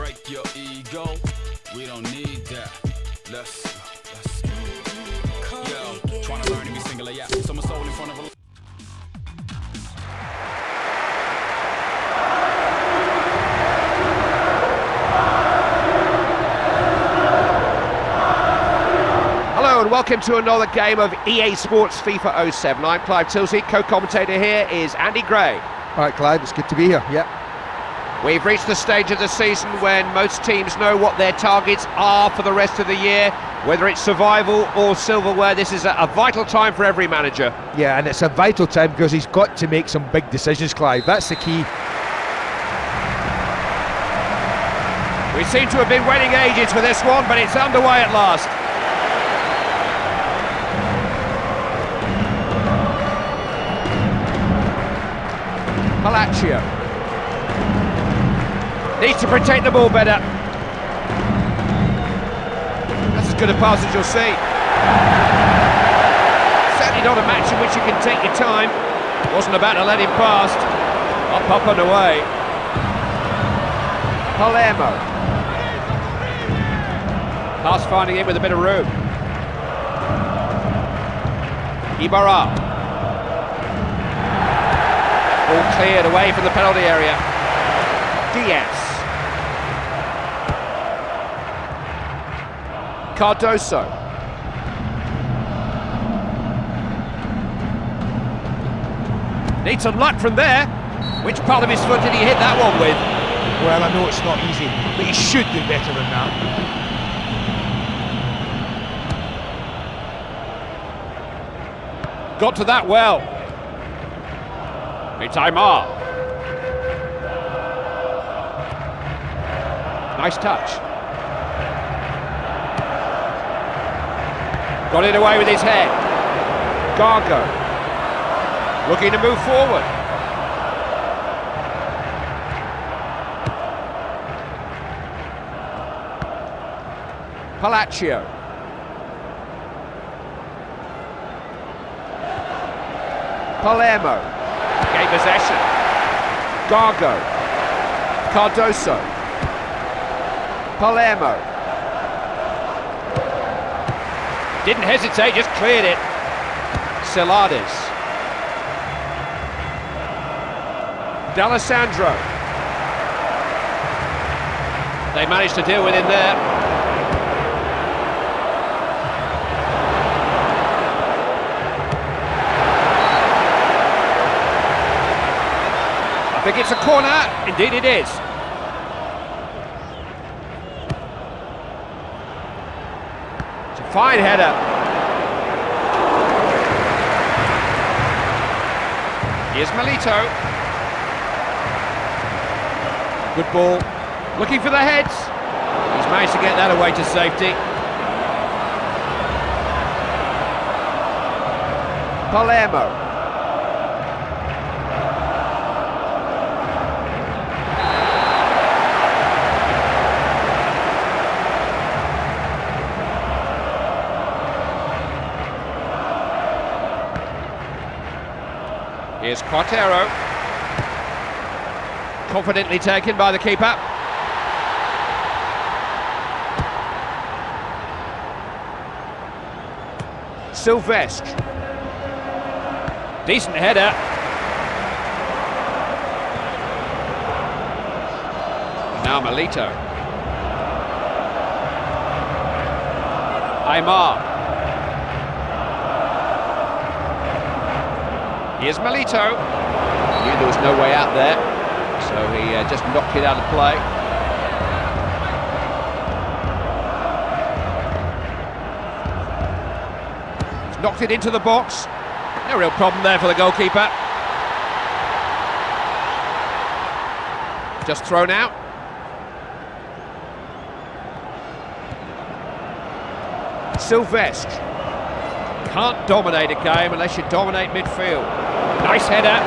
break your ego. We don't need that. Let's go. Yo, trying to learn to be singular, yeah. Someone sold in front of a... Hello and welcome to another game of EA Sports FIFA 07. I'm Clive Tilsey, co-commentator here is Andy Gray. All right, Clive, it's good to be here, yeah. We've reached the stage of the season when most teams know what their targets are for the rest of the year. Whether it's survival or silverware, this is a vital time for every manager. Yeah, and it's a vital time because he's got to make some big decisions, Clive. That's the key. We seem to have been waiting ages for this one, but it's underway at last. Palacio needs to protect the ball better. That's as good a pass as you'll see. Certainly not a match in which you can take your time. Wasn't about to let him past. Up and away. Palermo. Pass finding him with a bit of room. Ibarra. All cleared away from the penalty area. Diaz. Cardoso. Needs some luck from there. Which part of his foot did he hit that one with? Well, I know it's not easy, but he should do better than that. Got to that well. It's Aymar. Nice touch. Got it away with his head. Gargo. Looking to move forward. Palacio. Palermo. Gain possession. Gargo. Cardoso. Palermo. Didn't hesitate, just cleared it. Celades. D'Alessandro. They managed to deal with him there. I think it's a corner. Indeed it is. It's a fine header. Here's Milito. Good ball. Looking for the heads. He's managed to get that away to safety. Palermo. Here's Quatero. Confidently taken by the keeper. Silvestre. Decent header. Now Milito. Aymar. Here's Milito. Knew there was no way out there, so he just knocked it out of play. He's knocked it into the box. No real problem there for the goalkeeper. Just thrown out. Silvestre. Can't dominate a game unless you dominate midfield. Nice header.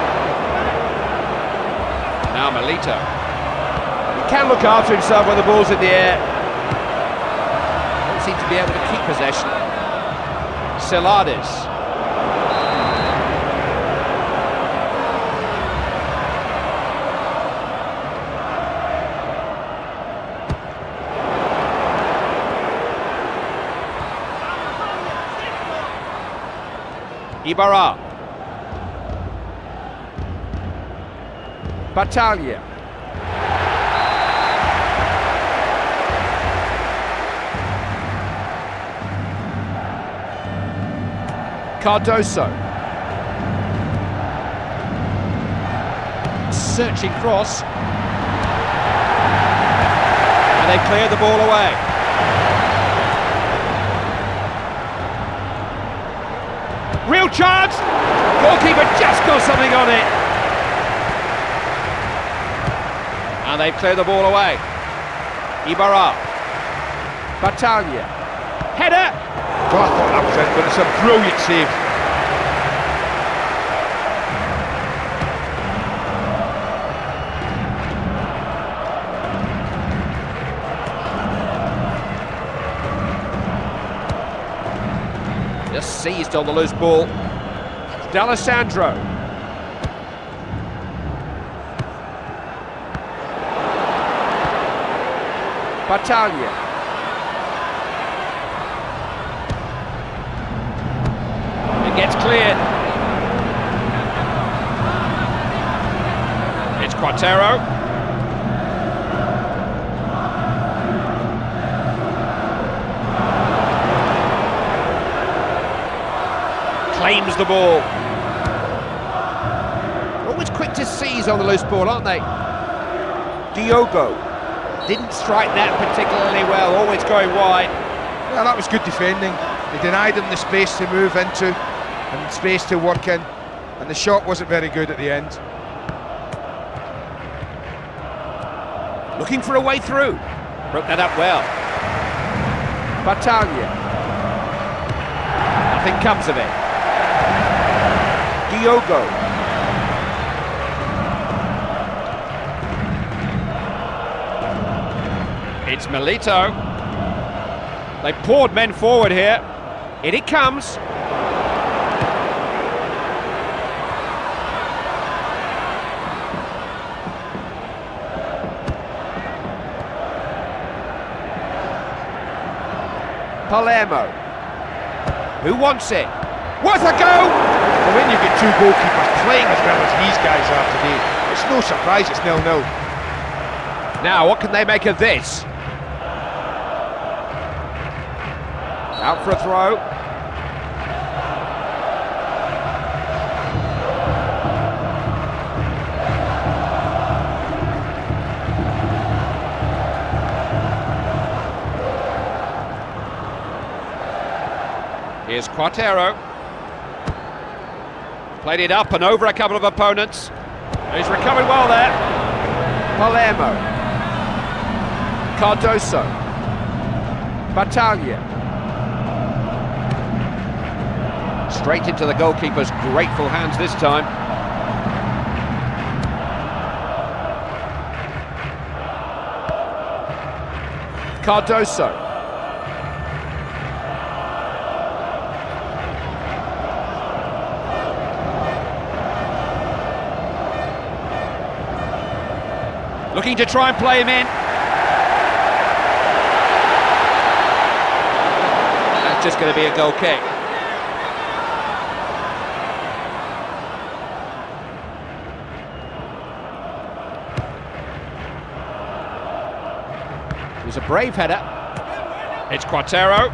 Now Milito. He can look after himself when the ball's in the air. Don't seem to be able to keep possession. Celades. Ibarra. Battaglia. Cardoso. Searching cross. And they clear the ball away. Real chance! Goalkeeper just got something on it. And they've cleared the ball away. Ibarra. Battaglia. Header! Oh, I thought that was it, but it's a brilliant save. Just seized on the loose ball. D'Alessandro. Battaglia. It gets cleared. It's Quintero. Claims the ball. Always quick to seize on the loose ball, aren't they? Diogo didn't strike that particularly well, always going wide. Yeah, that was good defending. They denied him the space to move into and space to work in, and the shot wasn't very good at the end. Looking for a way through. Broke that up well. Battaglia. Nothing comes of it. Diogo. It's Milito. They poured men forward here. In it comes. Palermo. Who wants it? What a go! Well, when you get two goalkeepers playing as well as these guys are today, it's no surprise it's 0-0. Now, what can they make of this? Out for a throw. Here's Quintero. Played it up and over a couple of opponents. He's recovered well there. Palermo. Cardoso. Battaglia. Straight into the goalkeeper's grateful hands this time. Cardoso. Looking to try and play him in. That's just going to be a goal kick. It was a brave header. It's Quintero.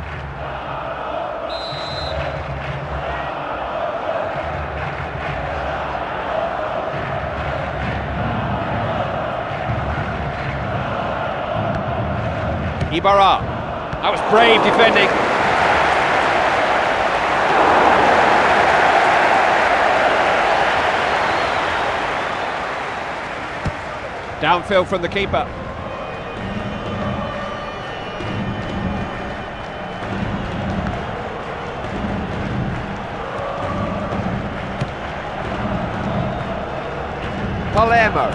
Ibarra. That was brave defending. Downfield from the keeper. Palermo.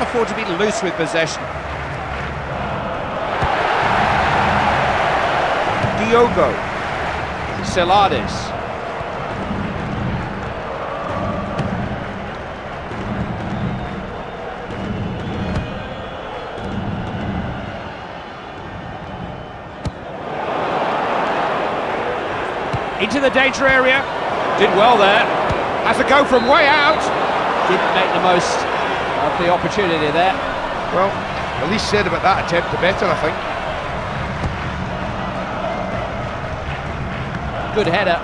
Afford to be loose with possession. Diogo. Celades. in the danger area. Did well there. Has a go from way out. Didn't make the most of the opportunity there. Well, the least said about that attempt, the better, I think. Good header.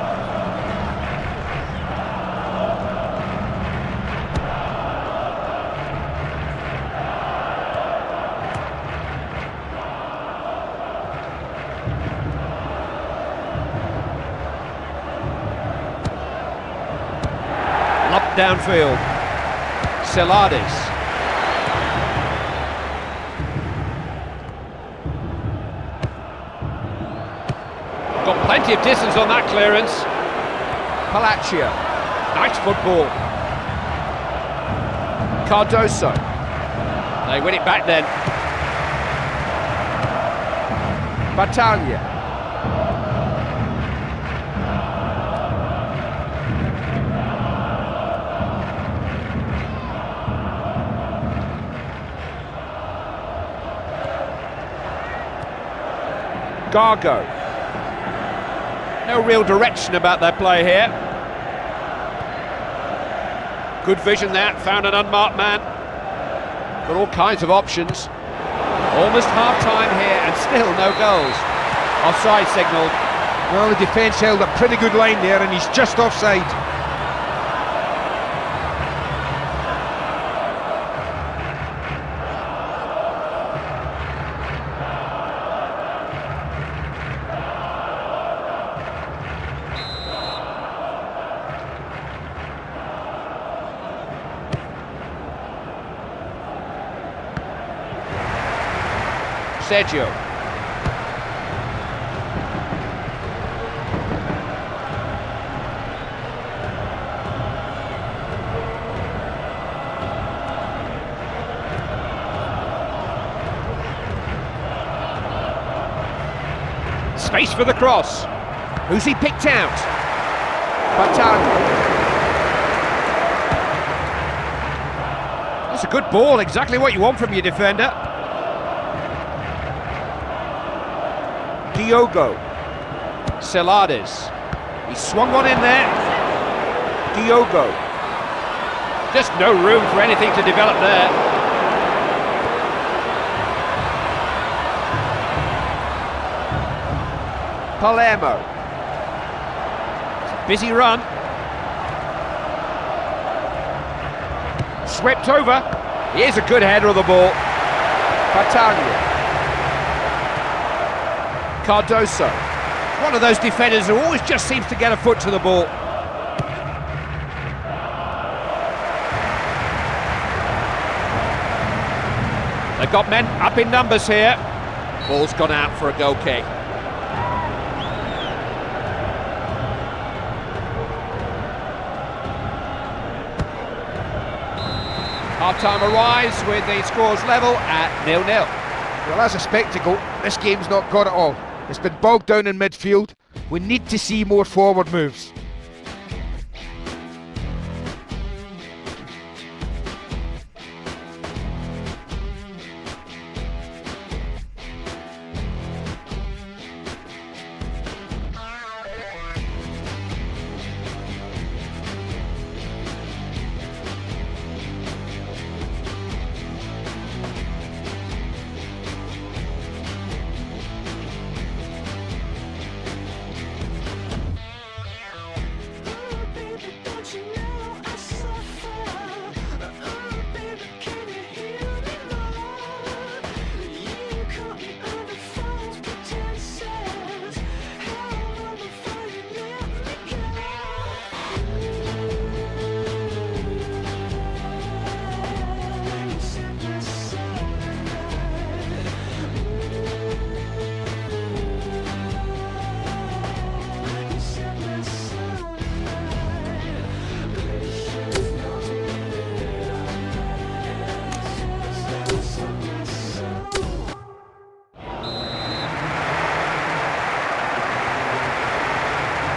Locked downfield. Celades. Got plenty of distance on that clearance. Palacio. Nice football. Cardoso. They win it back then. Battaglia. Gargo. No real direction about their play here. Good vision there, found an unmarked man. Got all kinds of options. Almost half-time here and still no goals. Offside signalled. Well, the defence held a pretty good line there and he's just offside. Sergio. Space for the cross. Who's he picked out? Battaglia. That's a good ball, exactly what you want from your defender. Diogo. Celades. He swung one in there. Diogo. Just no room for anything to develop there. Palermo. It's a busy run. Swept over. Here's a good header of the ball. Battaglia. Cardoso, one of those defenders who always just seems to get a foot to the ball. They've got men up in numbers here. Ball's gone out for a goal kick. Half-time arrives with the scores level at 0-0. Well, as a spectacle, this game's not got it all. It's been bogged down in midfield. We need to see more forward moves.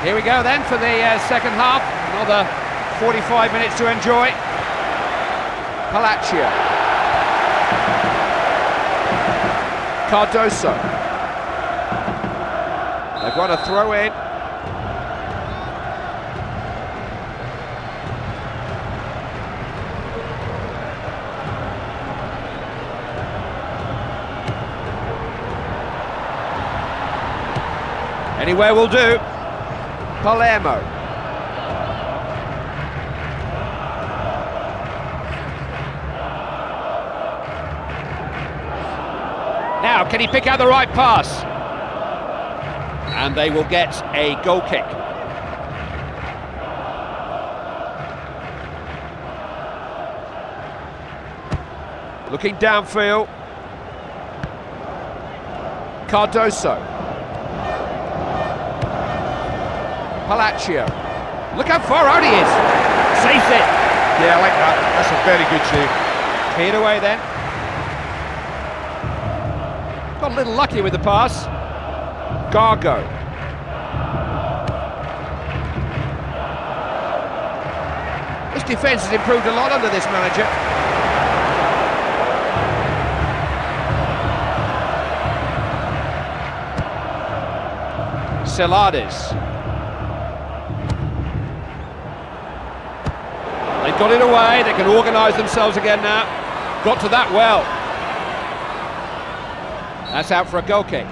Here we go then for the second half. Another 45 minutes to enjoy. Palacio. Cardoso. They've got a throw in. Anywhere will do. Palermo. Now, can he pick out the right pass? And they will get a goal kick. Looking downfield. Cardoso. Palacio. Look how far out he is. Saves it. Yeah, I like that. That's a very good save. Cleared away then. Got a little lucky with the pass. Gargo. This defence has improved a lot under this manager. Celades. They've got it away, they can organise themselves again now. Got to that well. That's out for a goal kick.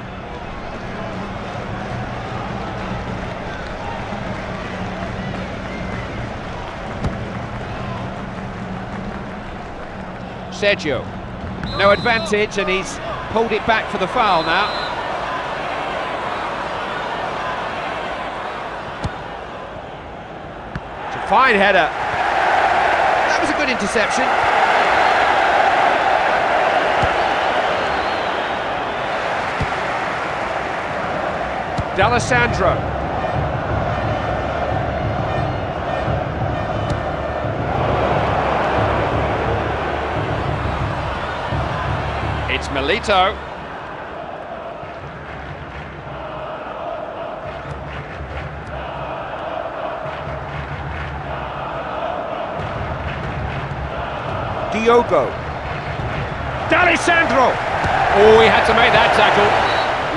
Sergio. No advantage, and he's pulled it back for the foul now. It's a fine header. That was a good interception. D'Alessandro. It's Milito. Diogo. D'Alessandro. Oh, he had to make that tackle.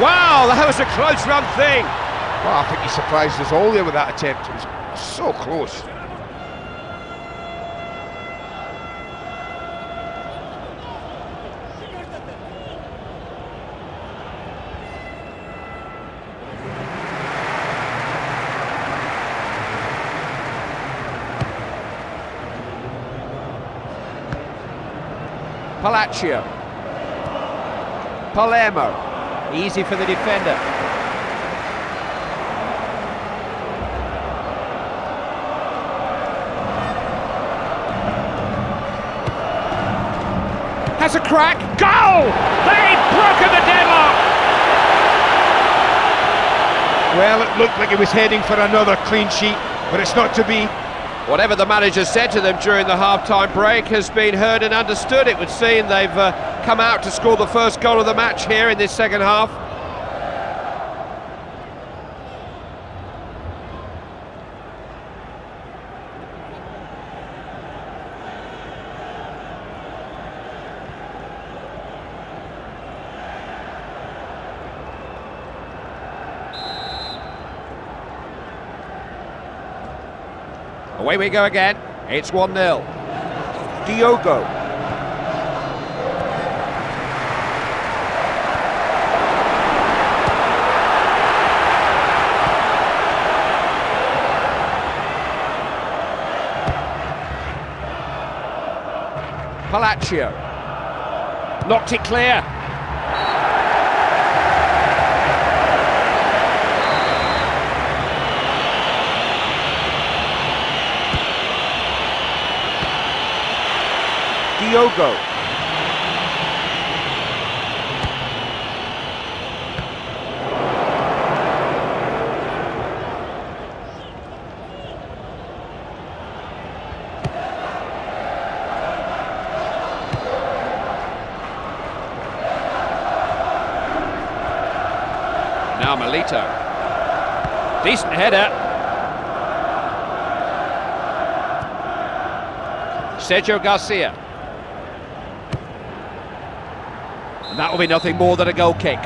Wow, that was a close run thing. Well, I think he surprised us all there with that attempt. It was so close. Palacio. Palermo. Easy for the defender. Has a crack. Goal! They've broken the deadlock! Well, it looked like he was heading for another clean sheet, but it's not to be. Whatever the manager said to them during the half-time break has been heard and understood. It would seem they've come out to score the first goal of the match here in this second half. Away we go again. It's 1-0. Diogo. Palacio. Knocked it clear. Diogo. Now Milito. Decent header. Sergio Garcia. And that will be nothing more than a goal kick.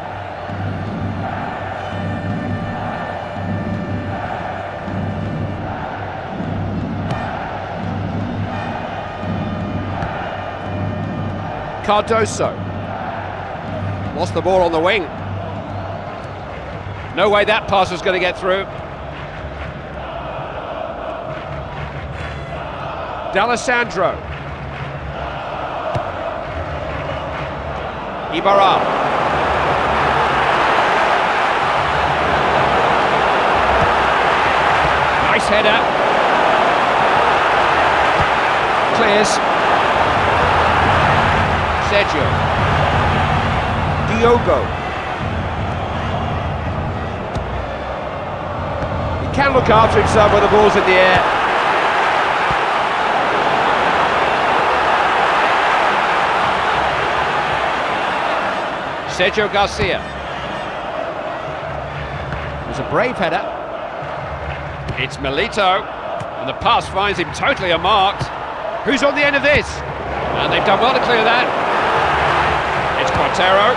Cardoso. Lost the ball on the wing. No way that pass was going to get through. D'Alessandro. Ibarra. Nice header. Clears. Sergio. Diogo. He can look after himself when the ball's in the air. Sergio Garcia. It was a brave header. It's Milito, and the pass finds him totally unmarked. Who's on the end of this? And they've done well to clear that. It's Quintero.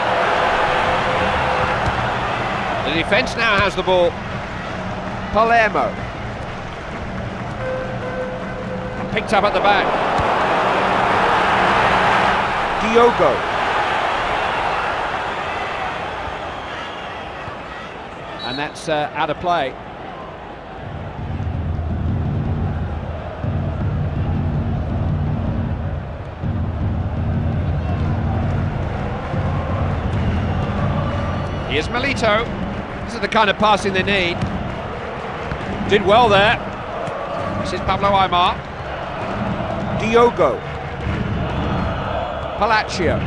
The defence now has the ball. Palermo. Picked up at the back. Diogo. And that's out of play. Here's Milito. This is the kind of passing they need. Did well there. This is Pablo Aimar. Diogo. Palacio.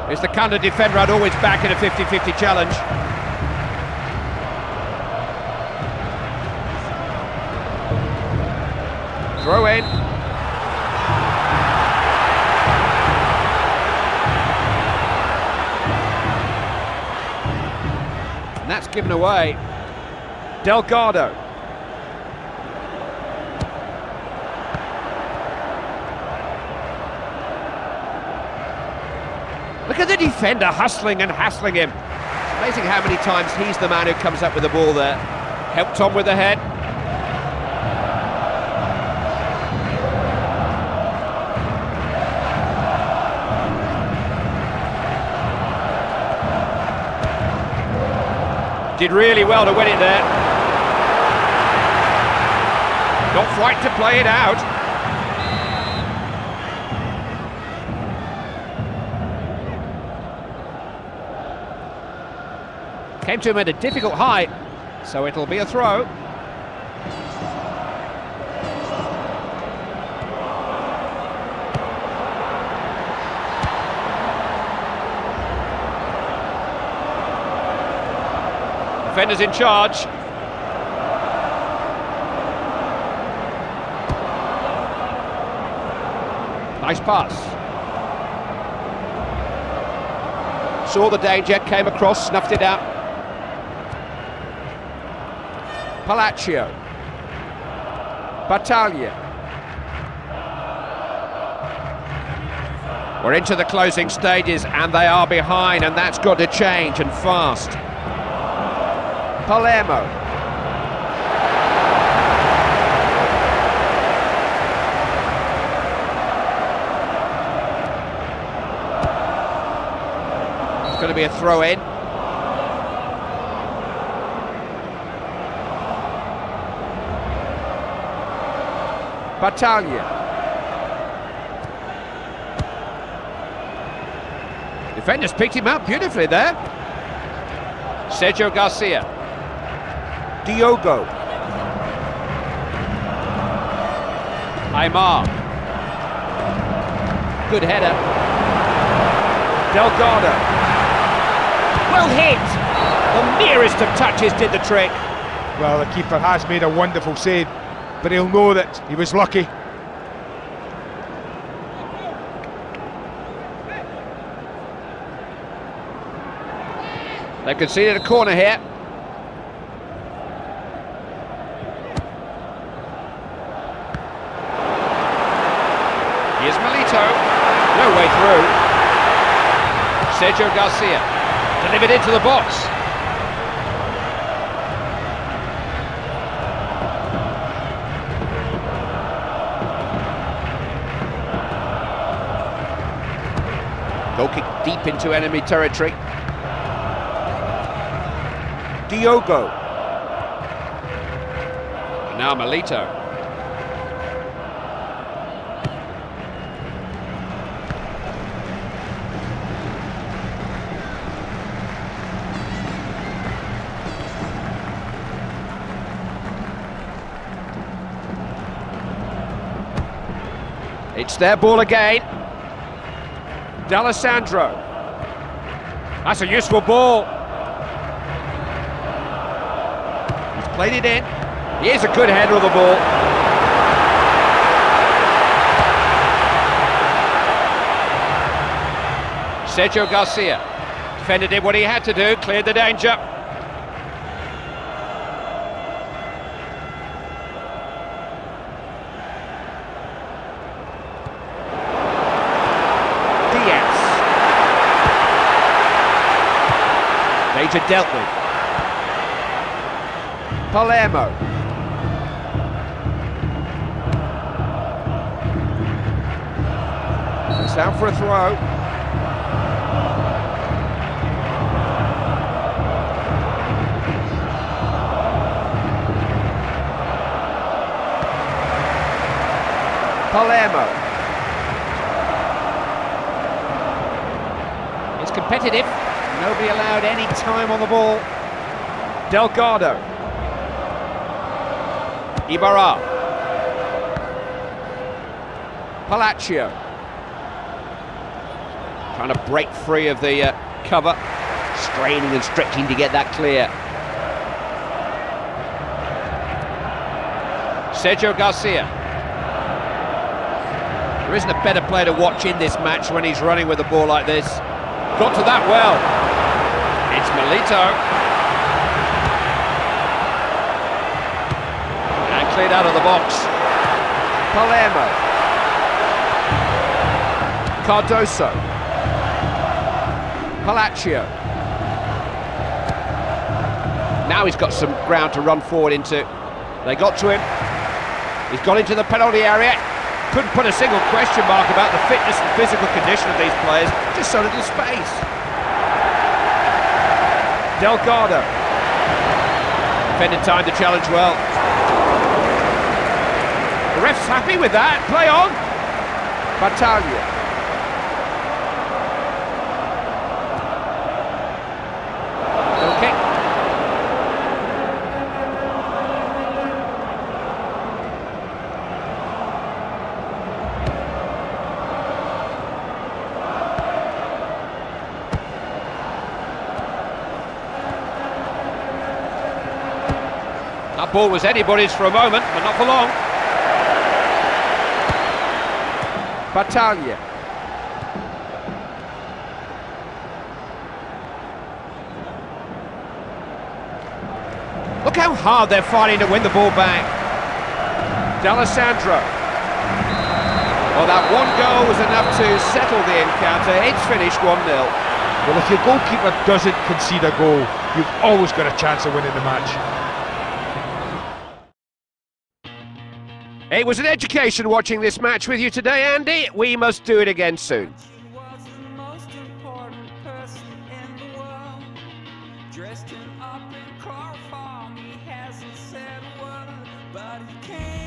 It's the kind of defender I'd always back in a 50-50 challenge. Throw in. And that's given away. Delgado. Look at the defender hustling and hassling him. It's amazing how many times he's the man who comes up with the ball there. Helped on with the head. Did really well to win it there. Not quite to play it out. Came to him at a difficult height, so it'll be a throw. Defenders in charge. Nice pass. Saw the danger, came across, snuffed it out. Palacio. Battaglia. We're into the closing stages and they are behind, and that's got to change, and fast. Palermo. It's going to be a throw in. Battaglia. Defenders picked him up beautifully there. Sergio Garcia. Diogo. Aimar. Good header. Delgado. Well hit! The merest of touches did the trick. Well, the keeper has made a wonderful save, but he'll know that he was lucky. They've conceded a corner here. Here's Milito. No way through. Sergio Garcia. Delivered into the box. Goal kick deep into enemy territory. Diogo. And now Milito. It's their ball again. D'Alessandro. That's a useful ball. He's played it in. He is a good header of the ball. Sergio Garcia. Defender did what he had to do, cleared the danger. Danger dealt with. Palermo. It's out for a throw. Palermo. It's competitive. Nobody allowed any time on the ball. Delgado. Ibarra. Palacio. Trying to break free of the cover. Straining and stretching to get that clear. Sergio Garcia. There isn't a better player to watch in this match when he's running with the ball like this. Got to that well. It's Milito. And cleared out of the box. Palermo. Cardoso. Palacio. Now he's got some ground to run forward into. They got to him. He's got into the penalty area. Couldn't put a single question mark about the fitness and physical condition of these players. Just so little space. Delgado. Defended time to challenge well. The ref's happy with that. Play on. Battaglia. Goal kick. That ball was anybody's for a moment, but not for long. Battaglia. Look how hard they're fighting to win the ball back. D'Alessandro. Well, that one goal was enough to settle the encounter. It's finished 1-0. Well, if your goalkeeper doesn't concede a goal, you've always got a chance of winning the match. It was an education watching this match with you today, Andy. We must do it again soon. Was the most important person in the world, dressed him up in chloroform. He hasn't said a word, but he can't.